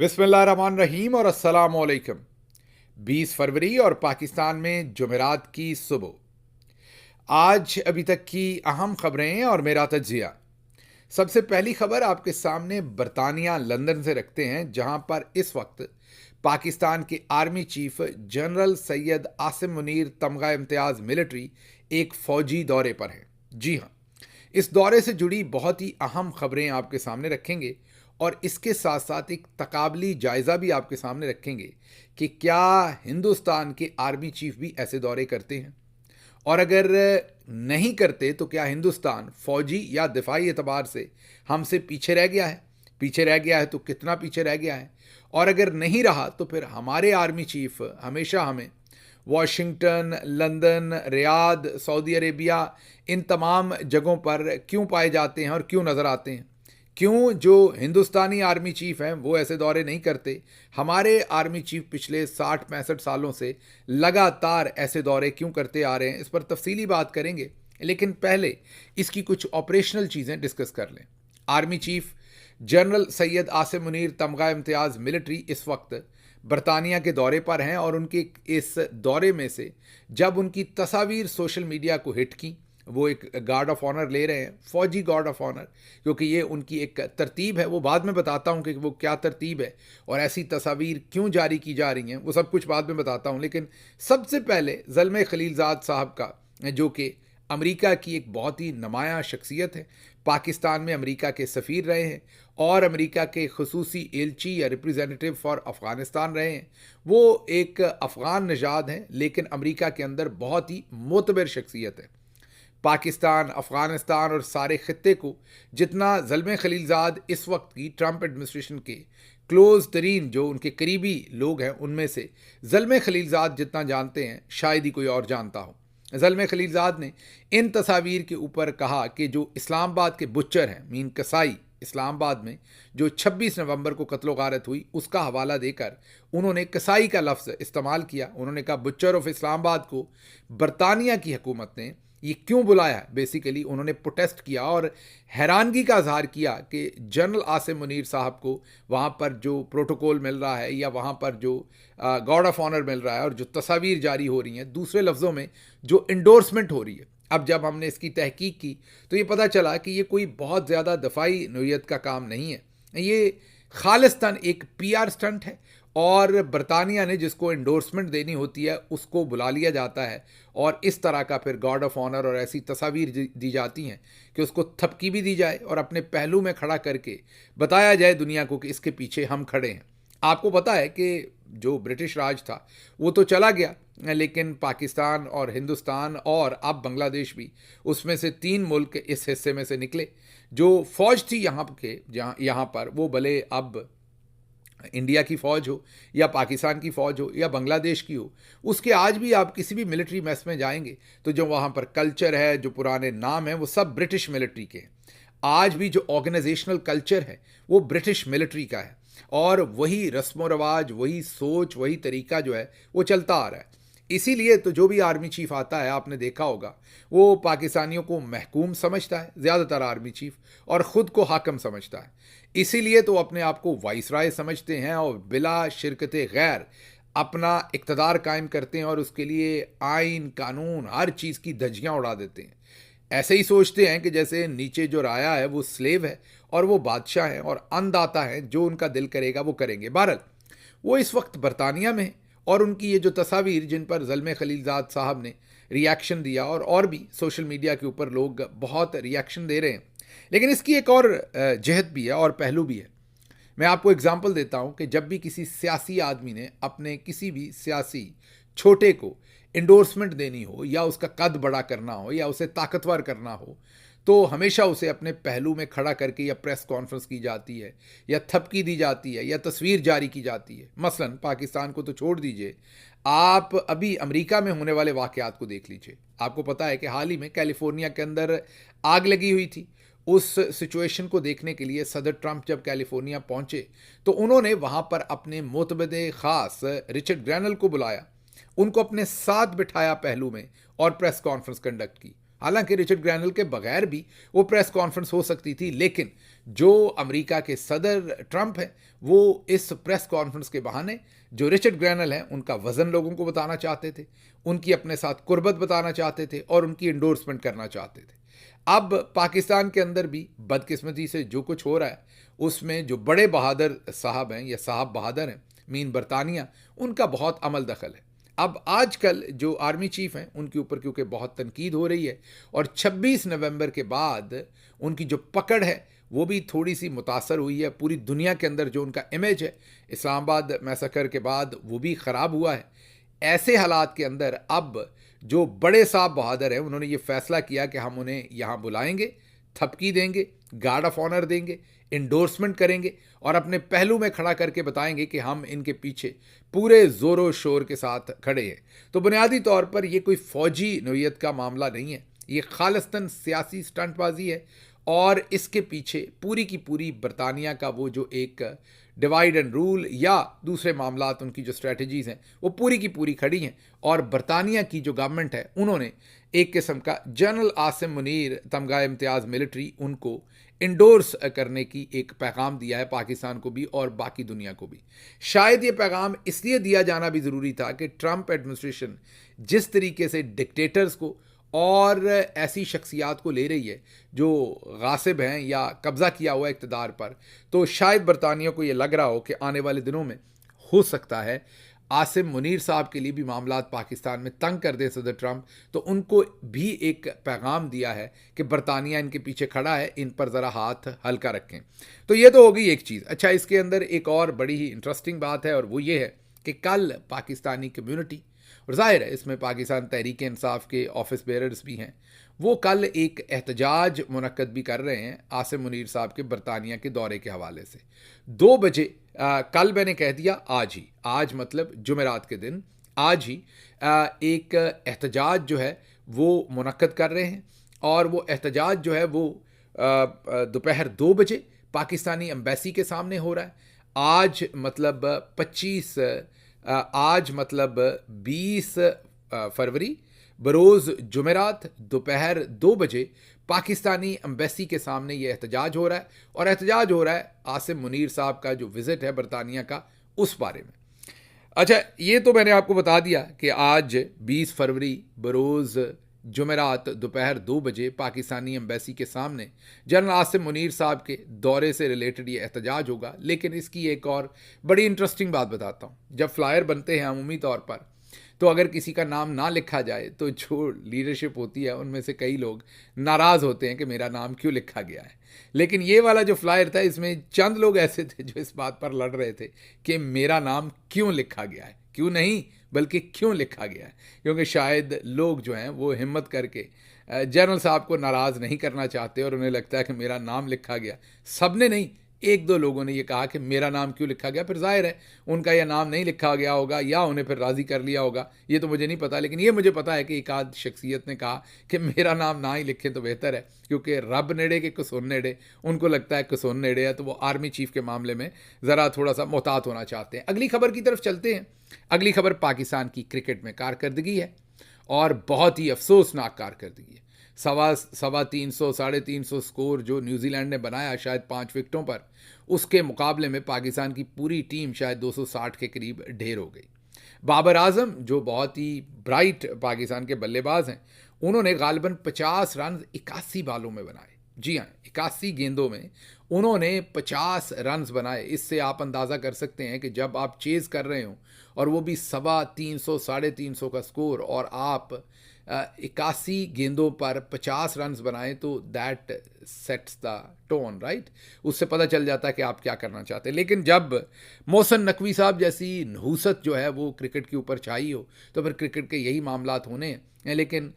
बिस्मिल्लाहिर्रहमानिर्रहीम और अस्सलाम वालेकुम। 20 फरवरी और पाकिस्तान में जुमेरात की सुबह। आज अभी तक की अहम खबरें और मेरा तज्जिया। सबसे पहली खबर आपके सामने बरतानिया लंदन से रखते हैं, जहां पर इस वक्त पाकिस्तान के army chief general Syed Asim Munir तमगा इम्तियाज मिलिट्री एक फौजी दौरे पर हैं। जी हां, इस दौरे से जुड़ी बहुत ही अहम खबरें आपके सामने रखेंगे और इसके साथ साथ एक तकाबली जायज़ा भी आपके सामने रखेंगे कि क्या हिंदुस्तान के आर्मी चीफ भी ऐसे दौरे करते हैं, और अगर नहीं करते तो क्या हिंदुस्तान फौजी या दिफाई एतबार से हमसे पीछे रह गया है। पीछे रह गया है तो कितना पीछे रह गया है, और अगर नहीं रहा तो फिर हमारे आर्मी चीफ हमेशा हमें Washington, London, Riyadh, Saudi Arabia, इन तमाम जगहों पर क्यों पाए जाते हैं और क्यों नज़र आते हैं। क्यों जो हिंदुस्तानी आर्मी चीफ हैं वो ऐसे दौरे नहीं करते। हमारे आर्मी चीफ पिछले 60-65 सालों से लगातार ऐसे दौरे क्यों करते आ रहे हैं, इस पर तफसीली बात करेंगे। लेकिन पहले इसकी कुछ ऑपरेशनल चीज़ें डिस्कस कर लें। Army chief general Syed Asim Munir तमगा इम्तियाज़ मिलिट्री इस वक्त बरतानिया के दौरे पर हैं, और उनके इस दौरे में से जब उनकी तस्वीर सोशल मीडिया को हिट की, वो एक गार्ड ऑफ ऑनर ले रहे हैं, फौजी गार्ड ऑफ ऑनर, क्योंकि ये उनकी एक तरतीब है। वो बाद में बताता हूँ कि वो क्या तरतीब है और ऐसी तस्वीर क्यों जारी की जा रही हैं, वो सब कुछ बाद में बताता हूँ। लेकिन सबसे पहले ज़ल्मे खलीलज़ाद साहब का, जो कि अमेरिका की एक बहुत ही नुमायाँ शख्सियत है, पाकिस्तान में अमेरिका के सफ़ीर रहे हैं और अमेरिका के खसूसी एलची या रिप्रेजेंटेटिव फॉर अफ़गानिस्तान रहे हैं। वो एक अफ़गान नजाद हैं, लेकिन अमेरिका के अंदर बहुत ही मोतबर शख्सियत है। पाकिस्तान, अफ़गानिस्तान और सारे ख़त्ते को जितना ज़ल्मे खलीलज़ाद इस वक्त की ट्रंप एडमिनिस्ट्रेशन के क्लोज तरीन जो उनके करीबी लोग हैं उनमें से ज़ल्मे खलीलज़ाद जितना जानते हैं, शायद ही कोई और जानता हो। ज़ल्मे खलीलज़ाद ने इन तस्वीर के ऊपर कहा कि जो इस्लामाबाद के बुच्चर हैं, मीन कसाई, इस्लामाबाद में जो 26 नवंबर को कत्लो गारत हुई, उसका हवाला देकर उन्होंने कसाई का लफ्ज़ इस्तेमाल किया। उन्होंने कहा बुच्चर ऑफ इस्लामाबाद को बरतानिया की हुकूमत ने ये क्यों बुलाया है। बेसिकली उन्होंने प्रोटेस्ट किया और हैरानगी का इजहार किया कि जनरल आसिम मुनीर साहब को वहाँ पर जो प्रोटोकॉल मिल रहा है या वहाँ पर जो गार्ड ऑफ ऑनर मिल रहा है और जो तस्वीर जारी हो रही हैं, दूसरे लफ्ज़ों में जो इंडोर्समेंट हो रही है, अब जब हमने इसकी तहकीक की तो ये पता चला कि ये कोई बहुत ज़्यादा दफाई नोयत का काम नहीं है। ये खालिस्तान एक PR स्टंट है, और बरतानिया ने जिसको इंडोर्समेंट देनी होती है उसको बुला लिया जाता है, और इस तरह का फिर गार्ड ऑफ ऑनर और ऐसी तस्वीर दी जाती हैं कि उसको थपकी भी दी जाए और अपने पहलू में खड़ा करके बताया जाए दुनिया को कि इसके पीछे हम खड़े हैं। आपको पता है कि जो ब्रिटिश राज था वो तो चला गया, लेकिन पाकिस्तान और हिंदुस्तान और अब बांग्लादेश भी, उसमें से 3 मुल्क इस हिस्से में से निकले। जो फ़ौज थी यहाँ के यहाँ पर, वो भले अब इंडिया की फ़ौज हो या पाकिस्तान की फ़ौज हो या बांग्लादेश की हो, उसके आज भी आप किसी भी मिलिट्री मेस में जाएंगे तो जो वहाँ पर कल्चर है, जो पुराने नाम हैं, वो सब ब्रिटिश मिलिट्री के हैं। आज भी जो ऑर्गेनाइजेशनल कल्चर है वो ब्रिटिश मिलिट्री का है, और वही रस्म व रवाज, वही सोच, वही तरीका जो है वो चलता आ रहा है। इसीलिए तो जो भी आर्मी चीफ आता है, आपने देखा होगा, वो पाकिस्तानियों को महकूम समझता है ज़्यादातर आर्मी चीफ, और ख़ुद को हाकम समझता है। इसीलिए तो अपने आप को वाइसराय समझते हैं और बिला शिरकत गैर अपना इक़्तिदार कायम करते हैं, और उसके लिए आइन, कानून, हर चीज़ की धज्जियाँ उड़ा देते हैं। ऐसे ही सोचते हैं कि जैसे नीचे जो राया है वो स्लेव है और वो बादशाह हैं और अन्नदाता हैं, जो उनका दिल करेगा वो करेंगे। बहरहाल वो इस वक्त बरतानिया में है, और उनकी ये जो तस्वीर जिन पर ज़ल्मे खलीलज़ाद साहब ने रिएक्शन दिया, और भी सोशल मीडिया के ऊपर लोग बहुत रिएक्शन दे रहे हैं, लेकिन इसकी एक और जहत भी है और पहलू भी है। मैं आपको एग्जांपल देता हूं कि जब भी किसी सियासी आदमी ने अपने किसी भी सियासी छोटे को इंडोर्समेंट देनी हो, या उसका कद बड़ा करना हो, या उसे ताकतवर करना हो, तो हमेशा उसे अपने पहलू में खड़ा करके या प्रेस कॉन्फ्रेंस की जाती है, या थपकी दी जाती है, या तस्वीर जारी की जाती है। मसलन पाकिस्तान को तो छोड़ दीजिए, आप अभी अमेरिका में होने वाले वाक़यात को देख लीजिए। आपको पता है कि हाल ही में कैलिफोर्निया के अंदर आग लगी हुई थी। उस सिचुएशन को देखने के लिए सदर ट्रंप जब कैलिफोर्निया पहुंचे तो उन्होंने वहां पर अपने मोतबदे ख़ास रिचर्ड ग्रैनल को बुलाया, उनको अपने साथ बिठाया पहलू में, और प्रेस कॉन्फ्रेंस कंडक्ट की। हालांकि रिचर्ड ग्रैनल के बगैर भी वो प्रेस कॉन्फ्रेंस हो सकती थी, लेकिन जो अमेरिका के सदर ट्रंप हैं वो इस प्रेस कॉन्फ्रेंस के बहाने जो रिचर्ड ग्रैनल हैं उनका वजन लोगों को बताना चाहते थे, उनकी अपने साथ कुर्बत बताना चाहते थे और उनकी इंडोर्समेंट करना चाहते थे। अब पाकिस्तान के अंदर भी बदकिस्मती से जो कुछ हो रहा है उसमें जो बड़े बहादुर साहब हैं या साहब बहादुर हैं मीन बरतानिया, उनका बहुत अमल दखल है। अब आजकल जो आर्मी चीफ हैं उनके ऊपर क्योंकि बहुत तनकीद हो रही है और 26 नवंबर के बाद उनकी जो पकड़ है वो भी थोड़ी सी मुतासर हुई है। पूरी दुनिया के अंदर जो उनका इमेज है इस्लामाबाद मैसेकर के बाद वो भी ख़राब हुआ है। ऐसे हालात के अंदर अब जो बड़े साहब बहादुर हैं उन्होंने ये फैसला किया कि हम उन्हें यहाँ बुलाएंगे, थपकी देंगे, गार्ड ऑफ ऑनर देंगे, इंडोर्समेंट करेंगे और अपने पहलू में खड़ा करके बताएंगे कि हम इनके पीछे पूरे ज़ोरों शोर के साथ खड़े हैं। तो बुनियादी तौर पर यह कोई फौजी नोयत का मामला नहीं है, ये खालिस्तन सियासी स्टंटबाजी है और इसके पीछे पूरी की पूरी बरतानिया का वो जो एक डिवाइड एंड रूल या दूसरे मामलात उनकी जो स्ट्रेटजीज़ हैं वो पूरी की पूरी खड़ी हैं। और बरतानिया की जो गवर्नमेंट है उन्होंने एक किस्म का जनरल आसिम मुनीर तमगा इम्तियाज़ मिलिट्री उनको इंडोर्स करने की एक पैगाम दिया है पाकिस्तान को भी और बाकी दुनिया को भी। शायद ये पैगाम इसलिए दिया जाना भी ज़रूरी था कि ट्रंप एडमिनिस्ट्रेशन जिस तरीके से डिक्टेटर्स को और ऐसी शख्सियात को ले रही है जो गासिब हैं या कब्ज़ा किया हुआ इक़्तिदार पर, तो शायद बरतानिया को ये लग रहा हो कि आने वाले दिनों में हो सकता है आसिम मुनीर साहब के लिए भी मामलात पाकिस्तान में तंग कर दे सदर ट्रंप, तो उनको भी एक पैगाम दिया है कि बरतानिया इनके पीछे खड़ा है, इन पर ज़रा हाथ हल्का रखें। तो ये तो हो गई एक चीज़। अच्छा, इसके अंदर एक और बड़ी ही इंटरेस्टिंग बात है और वो ये है कि कल पाकिस्तानी कम्यूनिटी, और ज़ाहिर है इसमें पाकिस्तान तहरीक इंसाफ के ऑफिस बेरर्स भी हैं, वो कल एक एहतजाज मुनक्कद भी कर रहे हैं आसिम मुनीर साहब के बरतानिया के दौरे के हवाले से। 2 बजे कल मैंने कह दिया आज ही, आज मतलब जुमेरात के दिन आज ही एक एहतजाज जो है वो मुनक्कद कर रहे हैं और वो एहतजाज जो है वो दोपहर 2 बजे पाकिस्तानी एम्बेसी के सामने हो रहा है। आज मतलब 20 फरवरी बरोज़ जुमेरात दोपहर 2 बजे पाकिस्तानी एम्बेसी के सामने ये एहतजाज हो रहा है और एहतजाज हो रहा है आसिम मुनीर साहब का जो विज़िट है बरतानिया का उस बारे में। अच्छा, ये तो मैंने आपको बता दिया कि आज 20 फरवरी बरोज़ जुमेरात दोपहर 2 बजे पाकिस्तानी एम्बेसी के सामने जनरल आसिम मुनीर साहब के दौरे से रिलेटेड ये एहतजाज होगा। लेकिन इसकी एक और बड़ी इंटरेस्टिंग बात बताता हूँ। जब फ्लायर बनते हैं अमूमी तौर पर तो अगर किसी का नाम ना लिखा जाए तो जो लीडरशिप होती है उनमें से कई लोग नाराज़ होते हैं कि मेरा नाम क्यों लिखा गया है। लेकिन ये वाला जो फ्लायर था इसमें चंद लोग ऐसे थे जो इस बात पर लड़ रहे थे कि मेरा नाम क्यों लिखा गया है, क्यों नहीं बल्कि क्यों लिखा गया है, क्योंकि शायद लोग जो हैं वो हिम्मत करके जनरल साहब को नाराज़ नहीं करना चाहते और उन्हें लगता है कि मेरा नाम लिखा गया। सब ने नहीं, 1-2 लोगों ने ये कहा कि मेरा नाम क्यों लिखा गया। फिर जाहिर है उनका यह नाम नहीं लिखा गया होगा या उन्हें फिर राज़ी कर लिया होगा, ये तो मुझे नहीं पता। लेकिन ये मुझे पता है कि एक आध शख्सियत ने कहा कि मेरा नाम ना ही लिखें तो बेहतर है, क्योंकि रब नेड़े के कसून नेड़े, उनको लगता है कसून नेड़े है, तो वो आर्मी चीफ के मामले में ज़रा थोड़ा सा मोहतात होना चाहते हैं। अगली खबर की तरफ चलते हैं। अगली खबर पाकिस्तान की क्रिकेट में कारकर्दगी है और बहुत ही अफसोसनाक कारकर्दगी है। 350 350 स्कोर जो न्यूजीलैंड ने बनाया शायद 5 विकेटों पर, उसके मुकाबले में पाकिस्तान की पूरी टीम शायद 260 के करीब ढेर हो गई। बाबर आजम जो बहुत ही ब्राइट पाकिस्तान के बल्लेबाज हैं, उन्होंने गालिबन 50 रन 81 बालों में बनाए। जी हाँ, 81 गेंदों में उन्होंने 50 रन्स बनाए। इससे आप अंदाज़ा कर सकते हैं कि जब आप चेज़ कर रहे हो और वो भी 350 350 का स्कोर और आप 81 गेंदों पर 50 रन्स बनाएं तो that sets the tone, right. उससे पता चल जाता है कि आप क्या करना चाहते हैं। लेकिन जब मोहसिन नकवी साहब जैसी नहूसत जो है वो क्रिकेट के ऊपर छाई हो तो फिर क्रिकेट के यही मामलात होने हैं। लेकिन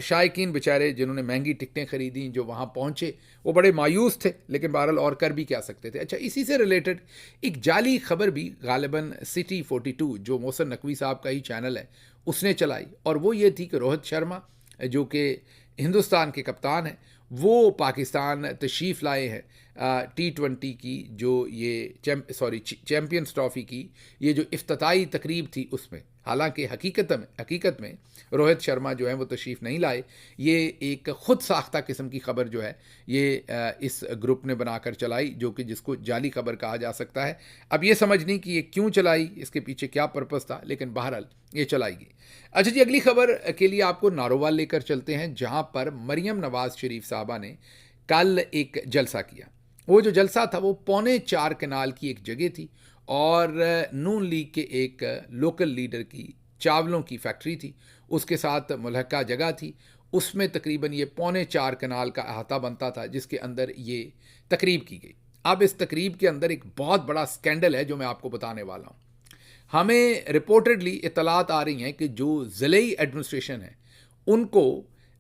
शायकीन बेचारे जिन्होंने महंगी टिकटें ख़रीदी, जो वहाँ पहुँचे, वो बड़े मायूस थे, लेकिन बहरहाल और कर भी क्या सकते थे। अच्छा, इसी से रिलेटेड एक जाली खबर भी गालिबन सिटी 42 जो मोहसिन नकवी साहब का ही चैनल है उसने चलाई, और वो ये थी कि रोहित शर्मा जो कि हिंदुस्तान के कप्तान हैं वो पाकिस्तान तशरीफ़ लाए हैं T20 की जो ये चैम्पियंस ट्रॉफी की ये जो इफ्तिताई तकरीब थी उसमें। हालांकि हकीकत में रोहित शर्मा जो है वो तशरीफ़ नहीं लाए। ये एक ख़ुद साख्ता किस्म की खबर जो है ये इस ग्रुप ने बनाकर चलाई, जो कि जिसको जाली खबर कहा जा सकता है। अब ये समझ नहीं कि ये क्यों चलाई, इसके पीछे क्या पर्पस था, लेकिन बहरहाल ये चलाई गई। अच्छा जी, अगली खबर के लिए आपको नारोवाल लेकर चलते हैं, जहाँ पर मरियम नवाज़ शरीफ साहबा ने कल एक जलसा किया। वो जो जलसा था वो 3.25 कनाल की एक जगह थी और नून लीग के एक लोकल लीडर की चावलों की फैक्ट्री थी, उसके साथ मुल्हका जगह थी। उसमें तकरीबन ये 3.25 कनाल का अहाता बनता था, जिसके अंदर ये तकरीब की गई। अब इस तकरीब के अंदर एक बहुत बड़ा स्कैंडल है जो मैं आपको बताने वाला हूँ। हमें रिपोर्टेडली इतलात आ रही हैं कि जो ज़िले एडमिनिस्ट्रेशन है उनको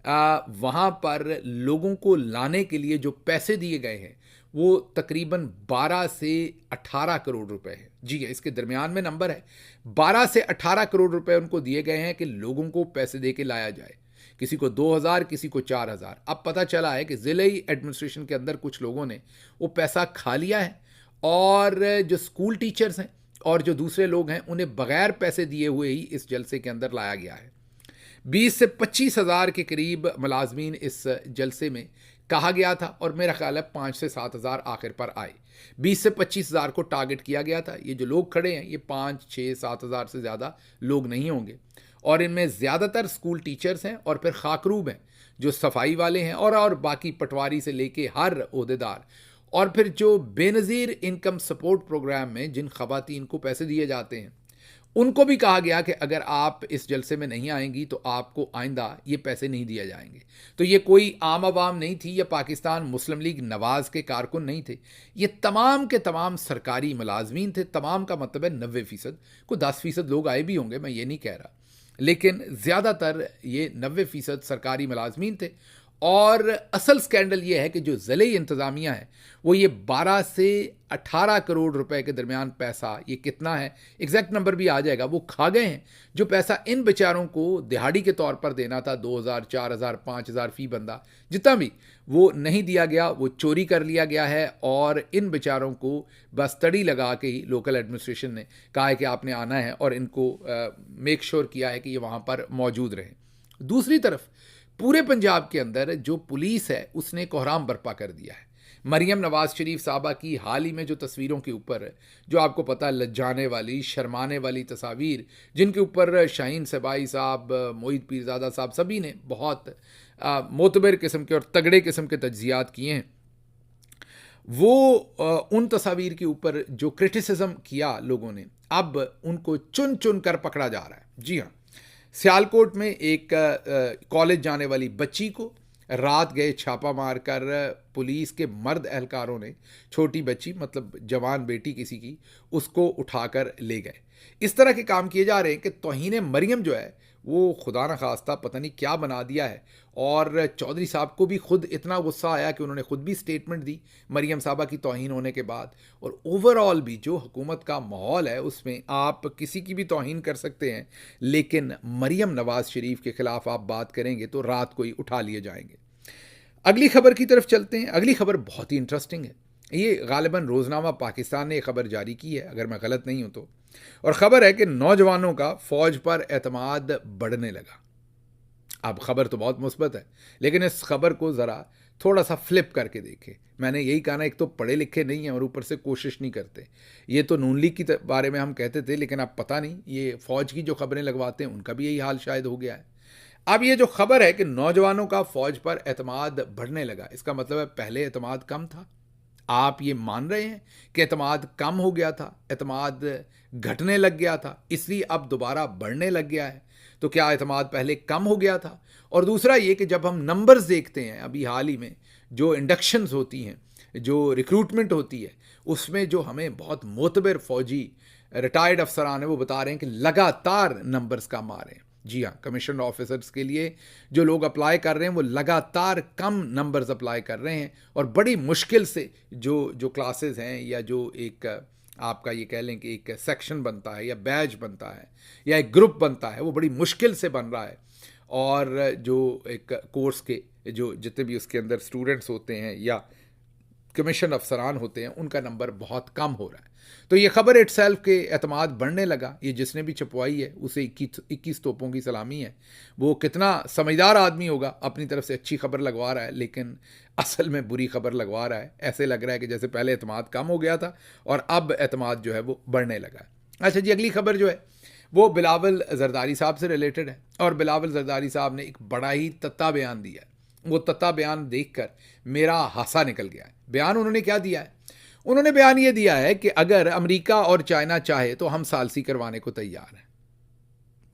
वहाँ पर लोगों को लाने के लिए जो पैसे दिए गए हैं वो तकरीबन 12 से 18 करोड़ रुपए है। जी है, इसके दरमियान में नंबर है। 12 से 18 करोड़ रुपए उनको दिए गए हैं कि लोगों को पैसे दे के लाया जाए। किसी को 2,000, किसी को 4,000। अब पता चला है कि ज़िले एडमिनिस्ट्रेशन के अंदर कुछ लोगों ने वो पैसा खा लिया है और जो स्कूल टीचर्स हैं और जो दूसरे लोग हैं उन्हें बगैर पैसे दिए हुए ही इस जलसे के अंदर लाया गया है। 20 से 25 हज़ार के करीब मुलाजमीन इस जलसे में कहा गया था और मेरा ख्याल है 5 से 7 हज़ार आखिर पर आए। 20 से 25 हज़ार को टारगेट किया गया था। ये जो लोग खड़े हैं ये 5, 6, 7 हज़ार से ज़्यादा लोग नहीं होंगे और इनमें ज़्यादातर स्कूल टीचर्स हैं और फिर खाकरूब हैं जो सफाई वाले हैं और बाकी पटवारी से लेके हर ओहदेदार, और फिर जो बेनज़ीर इनकम सपोर्ट प्रोग्राम में जिन ख़वातीन को पैसे दिए जाते हैं उनको भी कहा गया कि अगर आप इस जलसे में नहीं आएंगी तो आपको आइंदा ये पैसे नहीं दिए जाएंगे। तो ये कोई आम आवाम नहीं थी या पाकिस्तान मुस्लिम लीग नवाज़ के कारकुन नहीं थे, ये तमाम के तमाम सरकारी मुलाजमीन थे। तमाम का मतलब है 90%, को 10% लोग आए भी होंगे, मैं ये नहीं कह रहा, लेकिन ज़्यादातर ये 90% सरकारी मुलाजमीन थे। और असल स्कैंडल ये है कि जो ज़िले इंतज़ामिया है वो ये 12 से 18 करोड़ रुपए के दरमियान पैसा, ये कितना है एग्जैक्ट नंबर भी आ जाएगा, वो खा गए हैं। जो पैसा इन बेचारों को दिहाड़ी के तौर पर देना था 2,000, 4,000, 5,000 फ़ी बंदा, जितना भी वो नहीं दिया गया, वो चोरी कर लिया गया है और इन बेचारों को बस तड़ी लगा के ही लोकल एडमिनिस्ट्रेशन ने कहा है कि आपने आना है और इनको मेक श्योर किया है कि ये वहाँ पर मौजूद रहें। दूसरी तरफ पूरे पंजाब के अंदर जो पुलिस है उसने कोहराम बर्पा कर दिया है। मरियम नवाज़ शरीफ साहबा की हाल ही में जो तस्वीरों के ऊपर जो आपको पता है लज्जाने वाली, शर्माने वाली तस्वीर, जिनके ऊपर शाहीन सबाई साहब, मोहित पीरज़ादा साहब सभी ने बहुत मोतबर किस्म के और तगड़े किस्म के तज्जियात किए हैं, वो उन तस्वीर के ऊपर जो क्रिटिसिज्म किया लोगों ने, अब उनको चुन चुन कर पकड़ा जा रहा है। जी हाँ, सियालकोट में एक कॉलेज जाने वाली बच्ची को रात गए छापा मारकर पुलिस के मर्द एहलकारों ने, छोटी बच्ची मतलब जवान बेटी किसी की, उसको उठाकर ले गए। इस तरह के काम किए जा रहे हैं कि तौहीन मरियम जो है वो खुदा न खास्ता पता नहीं क्या बना दिया है। और चौधरी साहब को भी खुद इतना गुस्सा आया कि उन्होंने खुद भी स्टेटमेंट दी मरियम साहबा की तौहीन होने के बाद। और ओवरऑल भी जो हुकूमत का माहौल है उसमें आप किसी की भी तौहीन कर सकते हैं, लेकिन मरियम नवाज़ शरीफ के ख़िलाफ़ आप बात करेंगे तो रात को ही उठा लिए जाएंगे। अगली खबर की तरफ चलते हैं। अगली खबर बहुत ही इंटरेस्टिंग है। ये गालिबन रोज़नामा पाकिस्तान ने ये खबर जारी की है अगर मैं गलत नहीं हूँ तो, और ख़बर है कि नौजवानों का फ़ौज पर एतमाद बढ़ने लगा। अब खबर तो बहुत मुस्बत है, लेकिन इस खबर को ज़रा थोड़ा सा फ्लिप करके देखें। मैंने यही कहा ना, एक तो पढ़े लिखे नहीं हैं और ऊपर से कोशिश नहीं करते। ये तो नून लीग की बारे में हम कहते थे, लेकिन अब पता नहीं ये फ़ौज की जो खबरें लगवाते हैं उनका भी यही हाल शायद हो गया है। अब ये जो खबर है कि नौजवानों का फ़ौज पर एतमाद बढ़ने लगा, इसका मतलब है पहले एतमाद कम था। आप ये मान रहे हैं कि एतमाद कम हो गया था, एतमाद घटने लग गया था, इसलिए अब दोबारा बढ़ने लग गया है। तो क्या एतमाद पहले कम हो गया था? और दूसरा ये कि जब हम नंबर्स देखते हैं, अभी हाल ही में जो इंडक्शंस होती हैं, जो रिक्रूटमेंट होती है, उसमें जो हमें बहुत मोतबर फ़ौजी रिटायर्ड अफसरान हैं वो बता रहे हैं कि लगातार नंबर्स कम आ रहे हैं। जी हाँ, कमीशन ऑफिसर्स के लिए जो लोग अप्लाई कर रहे हैं वो लगातार कम नंबर्स अप्लाई कर रहे हैं और बड़ी मुश्किल से जो क्लासेस हैं या जो एक आपका ये कह लें कि एक सेक्शन बनता है या बैच बनता है या एक ग्रुप बनता है, वो बड़ी मुश्किल से बन रहा है। और जो एक कोर्स के जो जितने भी उसके अंदर स्टूडेंट्स होते हैं या कमीशन अफसरान होते हैं उनका नंबर बहुत कम हो रहा है। तो ये खबर इटसेल्फ के एतमाद बढ़ने लगा। ये जिसने भी छपवाई है उसे 21 तोपों की सलामी है। वो कितना समझदार आदमी होगा, अपनी तरफ से अच्छी खबर लगवा रहा है लेकिन असल में बुरी खबर लगवा रहा है। ऐसे लग रहा है कि जैसे पहले एतमाद कम हो गया था और अब एतमाद जो है वो बढ़ने लगा है। अच्छा जी, अगली खबर जो है वो बिलावल जरदारी साहब से रिलेटेड है और बिलावल जरदारी साहब ने एक बड़ा ही तत्ता बयान दिया है। वो तत्ता बयान देखकर मेरा हासा निकल गया है। बयान उन्होंने क्या दिया है? उन्होंने बयान ये दिया है कि अगर अमेरिका और चाइना चाहे तो हम सालसी करवाने को तैयार हैं।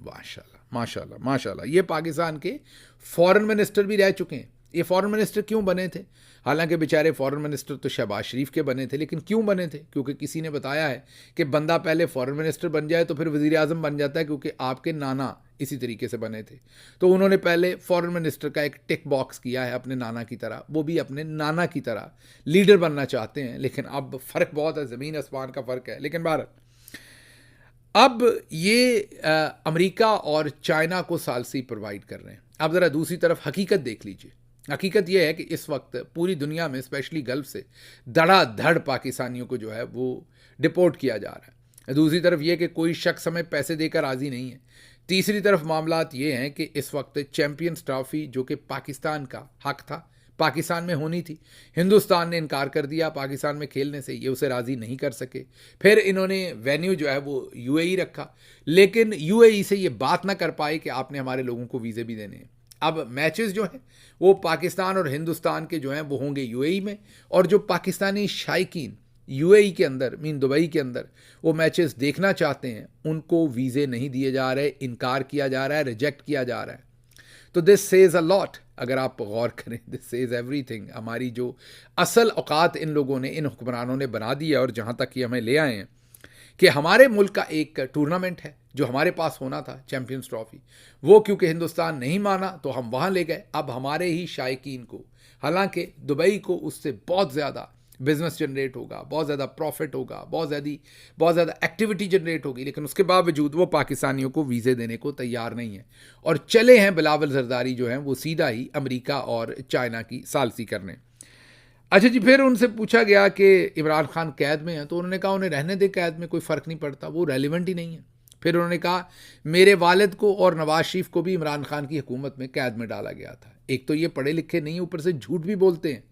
माशाल्लाह माशाल्लाह माशाल्लाह। ये पाकिस्तान के फॉरेन मिनिस्टर भी रह चुके हैं। ये फॉरेन मिनिस्टर क्यों बने थे? हालांकि बेचारे फॉरेन मिनिस्टर तो शहबाज शरीफ के बने थे, लेकिन क्यों बने थे? क्योंकि किसी ने बताया है कि बंदा पहले फॉरेन मिनिस्टर बन जाए तो फिर वज़ीर आज़म बन जाता है, क्योंकि आपके नाना इसी तरीके से बने थे। तो उन्होंने पहले फॉरेन मिनिस्टर का एक टिक बॉक्स किया है अपने नाना की तरह। वो भी अपने नाना की तरह लीडर बनना चाहते हैं, लेकिन अब फ़र्क बहुत है, ज़मीन आसमान का फ़र्क है। लेकिन भारत अब ये अमेरिका और चाइना को सालसी प्रोवाइड कर रहे हैं। अब ज़रा दूसरी तरफ हकीकत देख लीजिए। हकीकत यह है कि इस वक्त पूरी दुनिया में स्पेशली गल्फ से धड़ाधड़ पाकिस्तानियों को जो है वो डिपोर्ट किया जा रहा है। दूसरी तरफ यह कि कोई शख्स हमें पैसे देकर राज़ी नहीं है। तीसरी तरफ मामलात ये हैं कि इस वक्त चैम्पियंस ट्रॉफी जो कि पाकिस्तान का हक था, पाकिस्तान में होनी थी, हिंदुस्तान ने इनकार कर दिया पाकिस्तान में खेलने से। ये उसे राज़ी नहीं कर सके। फिर इन्होंने वेन्यू जो है वो यूएई रखा, लेकिन यूएई से ये बात ना कर पाए कि आपने हमारे लोगों को वीज़े भी देने हैं। अब मैचेस जो हैं वो पाकिस्तान और हिंदुस्तान के जो हैं वो होंगे यूएई में, और जो पाकिस्तानी शायकीन यूएई के अंदर दुबई के अंदर वो मैचेस देखना चाहते हैं उनको वीज़े नहीं दिए जा रहे, इनकार किया जा रहा है, रिजेक्ट किया जा रहा है। तो दिस सेज अ लॉट। अगर आप गौर करें, दिस सेज एवरीथिंग। हमारी जो असल औकात इन लोगों ने, इन हुक्मरानों ने बना दी है, और जहाँ तक ये हमें ले आए हैं कि हमारे मुल्क का एक टूर्नामेंट है जो हमारे पास होना था, चैम्पियंस ट्रॉफी, वो क्योंकि हिंदुस्तान नहीं माना तो हम वहाँ ले गए। अब हमारे ही शायकीन को, हालांकि दुबई को उससे बहुत ज़्यादा बिजनेस जनरेट होगा, बहुत ज़्यादा प्रॉफिट होगा, बहुत ज़्यादा एक्टिविटी जनरेट होगी, लेकिन उसके बावजूद वो पाकिस्तानियों को वीज़े देने को तैयार नहीं है और चले हैं बिलावल जरदारी जो हैं वो सीधा ही अमेरिका और चाइना की सालसी करने। अच्छा जी, फिर उनसे पूछा गया कि इमरान खान कैद में हैं, तो उन्होंने कहा उन्हें रहने दे कैद में, कोई फ़र्क नहीं पड़ता, वो रेलिवेंट ही नहीं है। फिर उन्होंने कहा मेरे वालिद को और नवाज शरीफ को भी इमरान खान की हुकूमत में कैद में डाला गया था। एक तो ये पढ़े लिखे नहीं, ऊपर से झूठ भी बोलते हैं।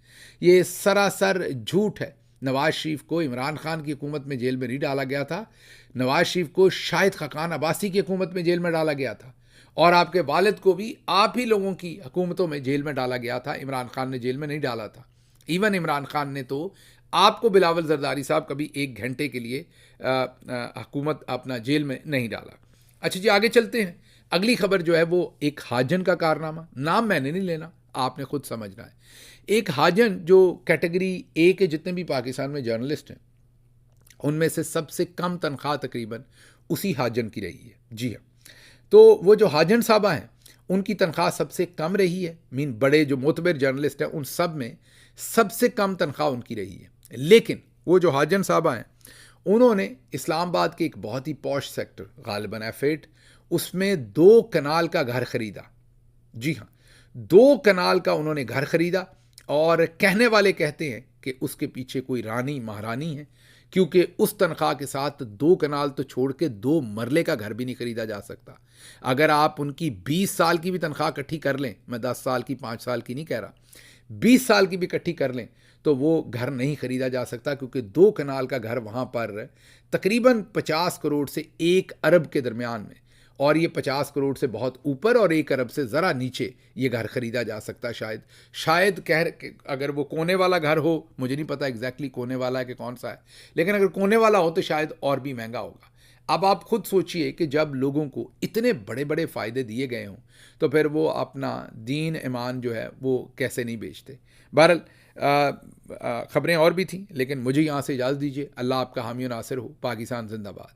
ये सरासर झूठ है। नवाज शरीफ को इमरान खान की हुकूमत में जेल में नहीं डाला गया था। नवाज शरीफ को शाहिद खकान अब्बासी की हुकूमत में जेल में डाला गया था, और आपके वालिद को भी आप ही लोगों की हुकूमतों में जेल में डाला गया था। इमरान खान ने जेल में नहीं डाला था। इवन इमरान खान ने तो आपको बिलावल जरदारी साहब कभी 1 घंटे के लिए हुकूमत अपना जेल में नहीं डाला। अच्छा जी, आगे चलते हैं। अगली खबर जो है वो एक हाजन का कारनामा। नाम मैंने नहीं लेना, आपने खुद समझना है। एक हाजन जो कैटेगरी ए के जितने भी पाकिस्तान में जर्नलिस्ट हैं उनमें से सबसे कम तनख्वाह तकरीबन उसी हाजन की रही है। जी हाँ, तो वो जो हाजन साहबा हैं उनकी तनख्वाह सबसे कम रही है। बड़े जो मोतबर जर्नलिस्ट हैं उन सब में सबसे कम तनख्वाह उनकी रही है। लेकिन वो जो हाजन साहबा हैं उन्होंने इस्लामाबाद के एक बहुत ही पॉश सेक्टर गालिबन F8 उसमें 2 कनाल का घर खरीदा। जी हाँ, 2 कनाल का उन्होंने घर खरीदा, और कहने वाले कहते हैं कि उसके पीछे कोई रानी महारानी है, क्योंकि उस तनख्वाह के साथ 2 कनाल तो छोड़ के 2 मरले का घर भी नहीं खरीदा जा सकता। अगर आप उनकी 20 साल की भी तनख्वाह इकट्ठी कर लें, मैं 10 साल की 5 साल की नहीं कह रहा, 20 साल की भी इकट्ठी कर लें तो वो घर नहीं खरीदा जा सकता, क्योंकि 2 कनाल का घर वहाँ पर तकरीबन 50 करोड़ से 1 अरब के दरमियान में, और ये 50 करोड़ से बहुत ऊपर और 1 अरब से ज़रा नीचे ये घर ख़रीदा जा सकता। शायद अगर वो कोने वाला घर हो, मुझे नहीं पता एग्जैक्टली कोने वाला है कि कौन सा है, लेकिन अगर कोने वाला हो तो शायद और भी महंगा होगा। अब आप खुद सोचिए कि जब लोगों को इतने बड़े बड़े फ़ायदे दिए गए हों तो फिर वो अपना दीन ईमान जो है वो कैसे नहीं बेचते। बहरहाल खबरें और भी थीं, लेकिन मुझे यहाँ से इजाज़त दीजिए। अल्लाह आपका हामी नासिर हो। पाकिस्तान जिंदाबाद।